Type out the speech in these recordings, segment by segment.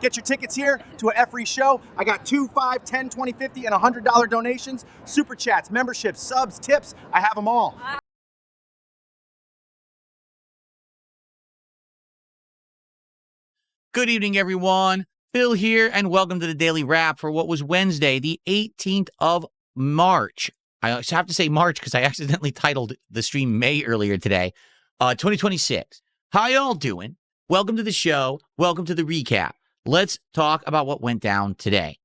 Get your tickets here to a free show. I got 2, 5, 10, 20, 50, and $100 donations, super chats, memberships, subs, tips. I have them all. Good evening, everyone. Phil here, and welcome to the Daily Wrap for what was Wednesday, the 18th of March. I have to say March because I accidentally titled the stream May earlier today. 2026. How y'all doing? Welcome to the show. Welcome to the recap. Let's talk about what went down today.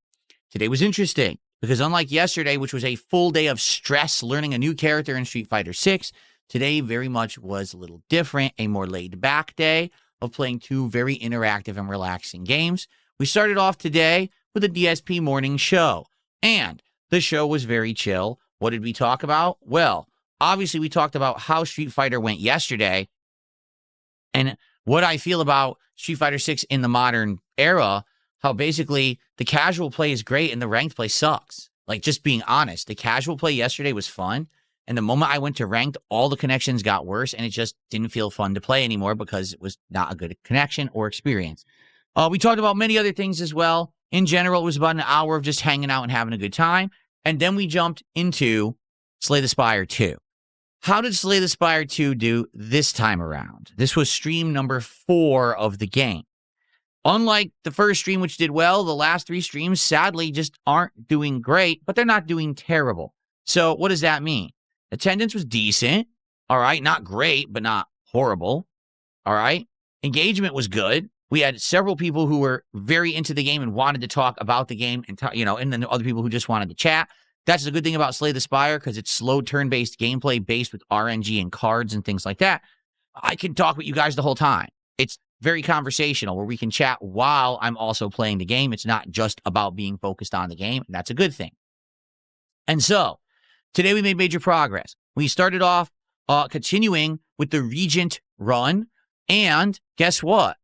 Today was interesting because unlike yesterday, which was a full day of stress learning a new character in Street Fighter 6, today very much was a little different, a more laid-back day of playing two very interactive and relaxing games. We started off today with a DSP morning show, and the show was very chill. What did we talk about? Well, obviously we talked about how Street Fighter went yesterday and what I feel about Street Fighter 6 in the modern era, how basically the casual play is great and the ranked play sucks. Like, just being honest, the casual play yesterday was fun, and the moment I went to ranked, all the connections got worse, and it just didn't feel fun to play anymore because it was not a good connection or experience. We talked about many other things as well. In general, it was about an hour of just hanging out and having a good time, and then we jumped into Slay the Spire 2. How did Slay the Spire 2 do this time around? This was stream number 4 of the game. Unlike the first stream, which did well, the last 3 streams sadly just aren't doing great, but they're not doing terrible. So what does that mean? Attendance was decent, all right? Not great, but not horrible, all right? Engagement was good. We had several people who were very into the game and wanted to talk about the game, and and then other people who just wanted to chat. That's the good thing about Slay the Spire, because it's slow turn-based gameplay based with RNG and cards and things like that. I can talk with you guys the whole time. It's very conversational where we can chat while I'm also playing the game. It's not just about being focused on the game, and that's a good thing. And so, today we made major progress. We started off continuing with the Regent run, and guess what?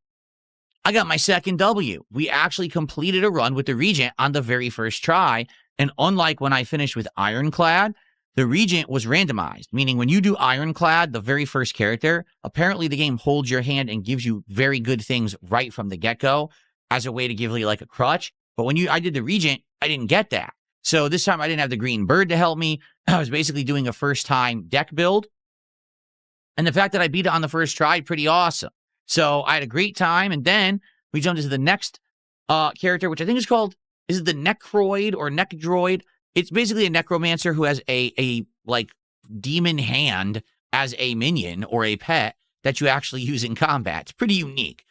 I got my second W. We actually completed a run with the Regent on the very first try, and unlike when I finished with Ironclad, the Regent was randomized, meaning when you do Ironclad, the very first character, apparently the game holds your hand and gives you very good things right from the get-go as a way to give you like a crutch. But when I did the Regent, I didn't get that. So this time I didn't have the green bird to help me. I was basically doing a first-time deck build. And the fact that I beat it on the first try, pretty awesome. So I had a great time, and then we jumped into the next character, which I think is called, is it the Necroid or Necdroid? It's basically a necromancer who has a like demon hand as a minion or a pet that you actually use in combat. It's pretty unique.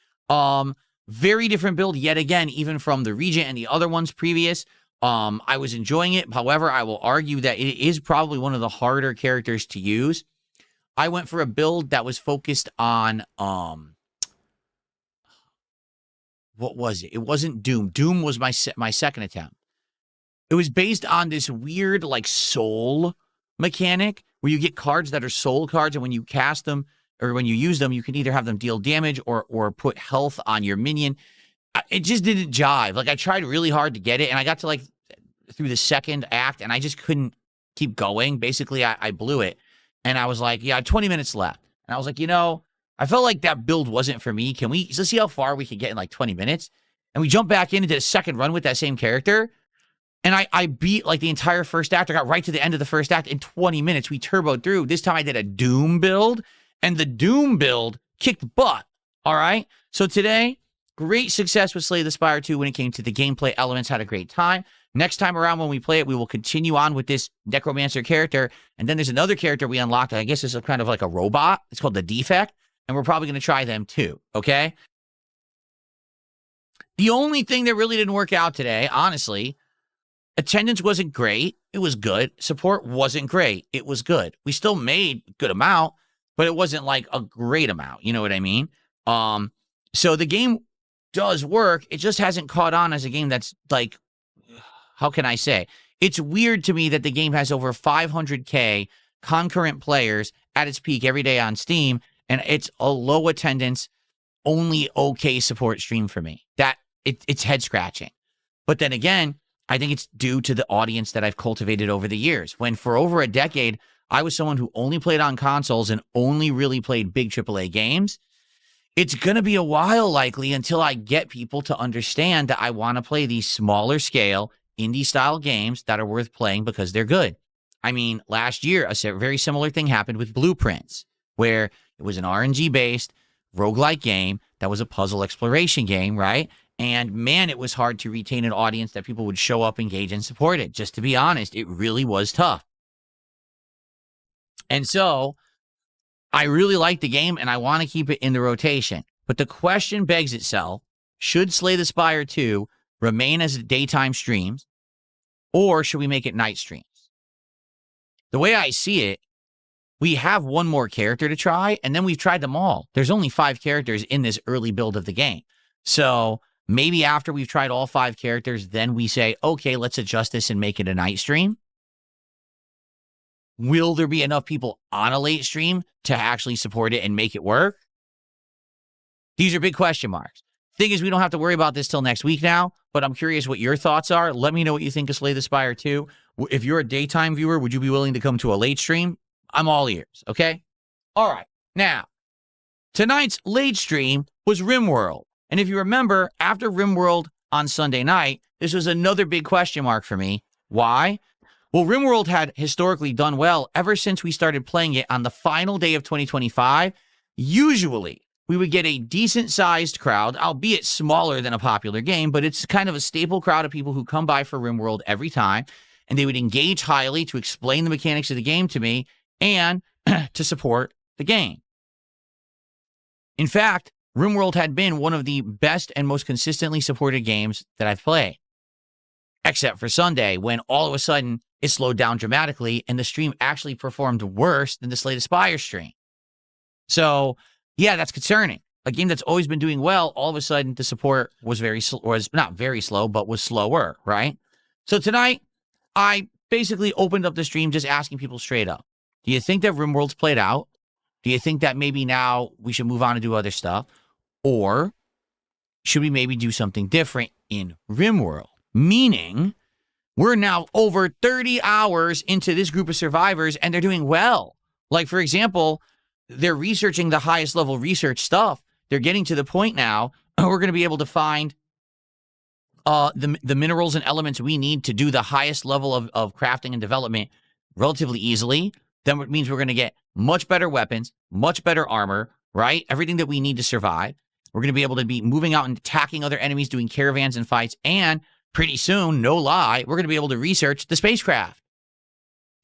Very different build yet again, even from the Regent and the other ones previous. I was enjoying it. However, I will argue that it is probably one of the harder characters to use. I went for a build that was focused on what was it? It wasn't Doom. Doom was my second attempt. It was based on this weird, like, soul mechanic where you get cards that are soul cards, and when you cast them or when you use them, you can either have them deal damage or put health on your minion. It just didn't jive. Like, I tried really hard to get it, and I got to, like, through the second act, and I just couldn't keep going. Basically, I blew it, and I was like, yeah, I had 20 minutes left. And I was like, I felt like that build wasn't for me. Let's see how far we can get in, like, 20 minutes? And we jumped back in and did a second run with that same character. And I beat, like, the entire first act. I got right to the end of the first act in 20 minutes. We turboed through. This time I did a Doom build, and the Doom build kicked butt, all right? So today, great success with Slay the Spire 2 when it came to the gameplay elements. Had a great time. Next time around when we play it, we will continue on with this Necromancer character. And then there's another character we unlocked. I guess it's kind of like a robot. It's called the Defect. And we're probably going to try them too, okay? The only thing that really didn't work out today, honestly, attendance wasn't great. It was good. Support wasn't great. It was good. We still made a good amount, but it wasn't like a great amount. You know what I mean? So the game does work. It just hasn't caught on as a game that's like, how can I say? It's weird to me that the game has over 500K concurrent players at its peak every day on Steam, and it's a low attendance, only okay support stream for me. It's head scratching. But then again, I think it's due to the audience that I've cultivated over the years. When for over a decade, I was someone who only played on consoles and only really played big AAA games. it's going to be a while likely until I get people to understand that I want to play these smaller scale indie style games that are worth playing because they're good. I mean, last year, a very similar thing happened with Blueprints, where it was an RNG based roguelike game that was a puzzle exploration game, right? And man, it was hard to retain an audience that people would show up, engage, and support it. Just to be honest, it really was tough. And so I really like the game and I want to keep it in the rotation. But the question begs itself, should Slay the Spire 2 remain as daytime streams, or should we make it night streams? The way I see it, we have one more character to try, and then we've tried them all. There's only 5 characters in this early build of the game. So maybe after we've tried all 5 characters, then we say, okay, let's adjust this and make it a night stream. Will there be enough people on a late stream to actually support it and make it work? These are big question marks. Thing is, we don't have to worry about this till next week now, but I'm curious what your thoughts are. Let me know what you think of Slay the Spire 2. If you're a daytime viewer, would you be willing to come to a late stream? I'm all ears, okay? All right. Now, tonight's late stream was RimWorld. And if you remember, after RimWorld on Sunday night, this was another big question mark for me. Why? Well, RimWorld had historically done well ever since we started playing it on the final day of 2025. Usually, we would get a decent-sized crowd, albeit smaller than a popular game, but it's kind of a staple crowd of people who come by for RimWorld every time, and they would engage highly to explain the mechanics of the game to me and to support the game. In fact, RimWorld had been one of the best and most consistently supported games that I've played, except for Sunday, when all of a sudden it slowed down dramatically and the stream actually performed worse than the Slay the Spire stream. So, yeah, that's concerning. A game that's always been doing well, all of a sudden the support was not very slow, but was slower, right? So tonight, I basically opened up the stream just asking people straight up, do you think that RimWorld's played out? Do you think that maybe now we should move on and do other stuff? Or should we maybe do something different in RimWorld? Meaning, we're now over 30 hours into this group of survivors and they're doing well. Like, for example, they're researching the highest level research stuff. They're getting to the point now we're going to be able to find the minerals and elements we need to do the highest level of crafting and development relatively easily. Then it means we're going to get much better weapons, much better armor, right? Everything that we need to survive. We're going to be able to be moving out and attacking other enemies, doing caravans and fights, and pretty soon, no lie, we're going to be able to research the spacecraft.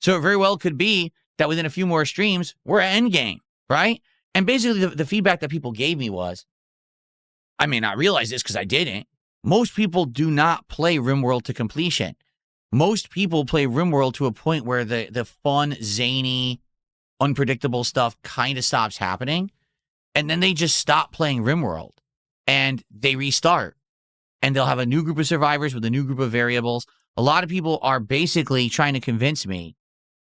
So it very well could be that within a few more streams, we're at endgame, right? And basically the feedback that people gave me was, I may not realize this because I didn't, most people do not play RimWorld to completion. Most people play RimWorld to a point where the fun, zany, unpredictable stuff kind of stops happening, and then they just stop playing RimWorld, and they restart. And they'll have a new group of survivors with a new group of variables. A lot of people are basically trying to convince me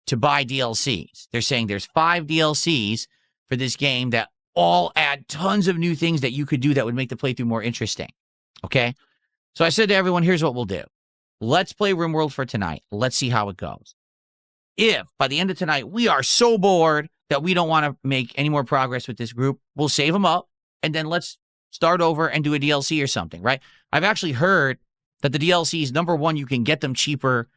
to buy DLCs. They're saying there's 5 DLCs for this game that all add tons of new things that you could do that would make the playthrough more interesting. Okay? So I said to everyone, here's what we'll do. Let's play RimWorld for tonight. Let's see how it goes. If by the end of tonight we are so bored that we don't want to make any more progress with this group, we'll save them up and then let's start over and do a DLC or something, right? I've actually heard that the DLCs, number one, you can get them cheaper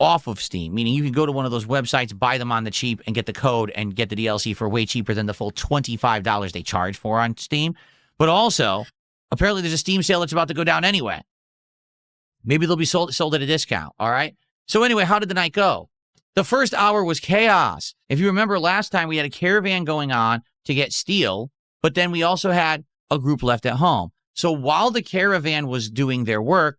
off of Steam, meaning you can go to one of those websites, buy them on the cheap, and get the code and get the DLC for way cheaper than the full $25 they charge for on Steam. But also, apparently there's a Steam sale that's about to go down anyway. Maybe they'll be sold at a discount, all right? So anyway, how did the night go? The first hour was chaos. If you remember last time, we had a caravan going on to get steel, but then we also had a group left at home. So while the caravan was doing their work,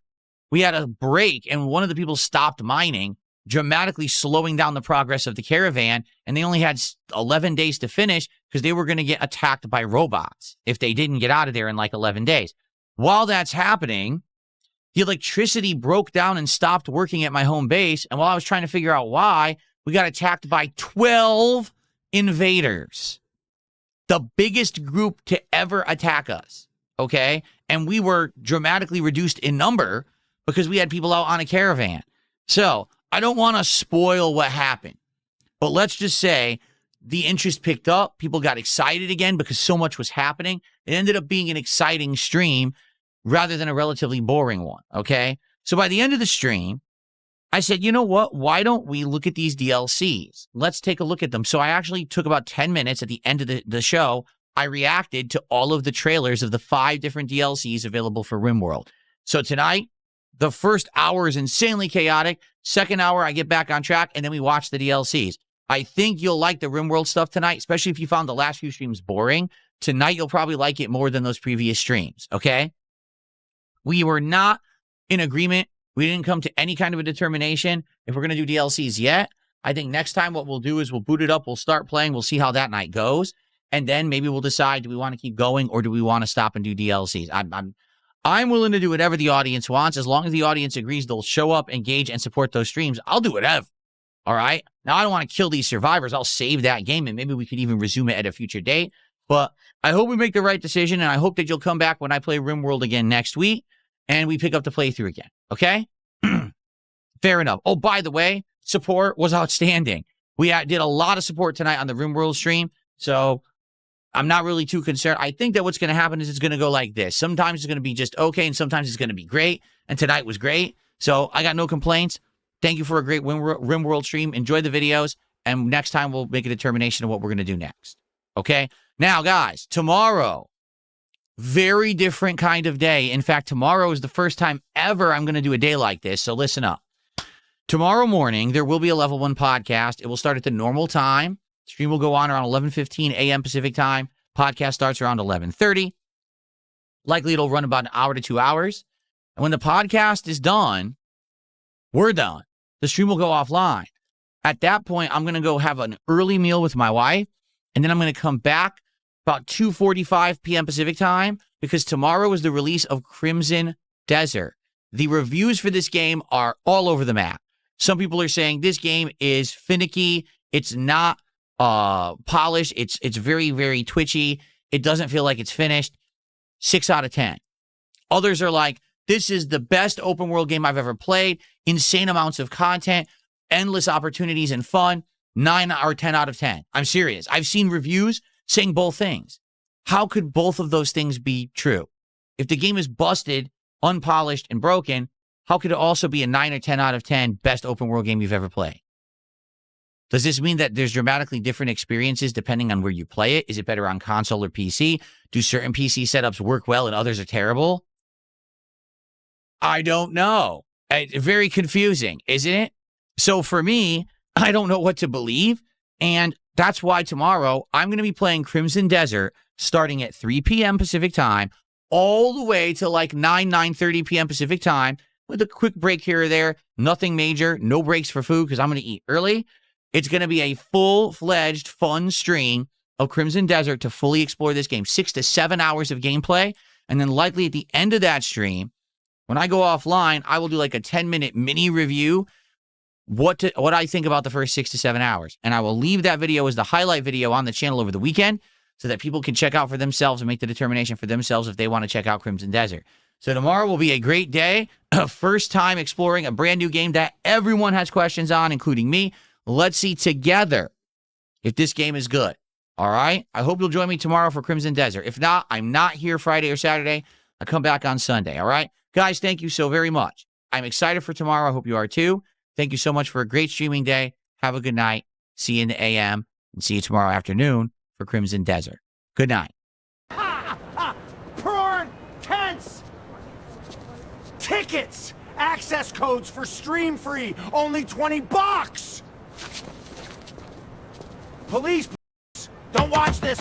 we had a break and one of the people stopped mining, dramatically slowing down the progress of the caravan. And they only had 11 days to finish because they were going to get attacked by robots if they didn't get out of there in like 11 days. While that's happening, the electricity broke down and stopped working at my home base. And while I was trying to figure out why, we got attacked by 12 invaders. The biggest group to ever attack us, okay? And we were dramatically reduced in number because we had people out on a caravan. So I don't want to spoil what happened, but let's just say the interest picked up. People got excited again because so much was happening. It ended up being an exciting stream rather than a relatively boring one, okay? So by the end of the stream, I said, you know what? Why don't we look at these DLCs? Let's take a look at them. So I actually took about 10 minutes at the end of the show. I reacted to all of the trailers of the 5 different DLCs available for RimWorld. So tonight, the first hour is insanely chaotic. Second hour, I get back on track, and then we watch the DLCs. I think you'll like the RimWorld stuff tonight, especially if you found the last few streams boring. Tonight, you'll probably like it more than those previous streams, okay? We were not in agreement. We didn't come to any kind of a determination if we're going to do DLCs yet. I think next time what we'll do is we'll boot it up, we'll start playing, we'll see how that night goes, and then maybe we'll decide, do we want to keep going or do we want to stop and do DLCs? I'm willing to do whatever the audience wants. As long as the audience agrees they'll show up, engage, and support those streams, I'll do whatever. All right? Now, I don't want to kill these survivors. I'll save that game, and maybe we could even resume it at a future date. But I hope we make the right decision, and I hope that you'll come back when I play RimWorld again next week, and we pick up the playthrough again. Okay? Fair enough. Oh, by the way, support was outstanding. We did a lot of support tonight on the RimWorld stream, so I'm not really too concerned. I think that what's going to happen is it's going to go like this. Sometimes it's going to be just okay, and sometimes it's going to be great, and tonight was great. So I got no complaints. Thank you for a great RimWorld stream. Enjoy the videos, and next time we'll make a determination of what we're going to do next. Okay? Now, guys, tomorrow, very different kind of day. In fact, tomorrow is the first time ever I'm going to do a day like this, so listen up. Tomorrow morning, there will be a Level 1 podcast. It will start at the normal time. Stream will go on around 11:15 a.m. Pacific time. Podcast starts around 11:30. Likely it'll run about an hour to 2 hours. And when the podcast is done, we're done. The stream will go offline. At that point, I'm going to go have an early meal with my wife, and then I'm going to come back about 2:45 p.m. Pacific time, because tomorrow is the release of Crimson Desert. The reviews for this game are all over the map. Some people are saying this game is finicky. It's not polished. It's very, very twitchy. It doesn't feel like it's finished. 6 out of 10. Others are like, this is the best open world game I've ever played. Insane amounts of content, endless opportunities and fun. 9 or 10 out of 10. I'm serious. I've seen reviews saying both things. How could both of those things be true? If the game is busted, unpolished, and broken, how could it also be a 9 or 10 out of 10 best open world game you've ever played? Does this mean that there's dramatically different experiences depending on where you play it? Is it better on console or PC? Do certain PC setups work well and others are terrible? I don't know. It's very confusing, isn't it? So for me, I don't know what to believe. And that's why tomorrow I'm going to be playing Crimson Desert starting at 3 p.m. Pacific time all the way to like 9:30 p.m. Pacific time with a quick break here or there. Nothing major. No breaks for food because I'm going to eat early. It's going to be a full-fledged fun stream of Crimson Desert to fully explore this game. 6 to 7 hours of gameplay. And then likely at the end of that stream, when I go offline, I will do like a 10-minute mini review what I think about the first 6 to 7 hours. And I will leave that video as the highlight video on the channel over the weekend so that people can check out for themselves and make the determination for themselves if they want to check out Crimson Desert. So tomorrow will be a great day. First time exploring a brand new game that everyone has questions on, including me. Let's see together if this game is good. All right? I hope you'll join me tomorrow for Crimson Desert. If not, I'm not here Friday or Saturday. I'll come back on Sunday. All right? Guys, thank you so very much. I'm excited for tomorrow. I hope you are too. Thank you so much for a great streaming day. Have a good night. See you in the AM and see you tomorrow afternoon for Crimson Desert. Good night. Prawn tents! Tickets! Access codes for stream free, only $20! Police, don't watch this!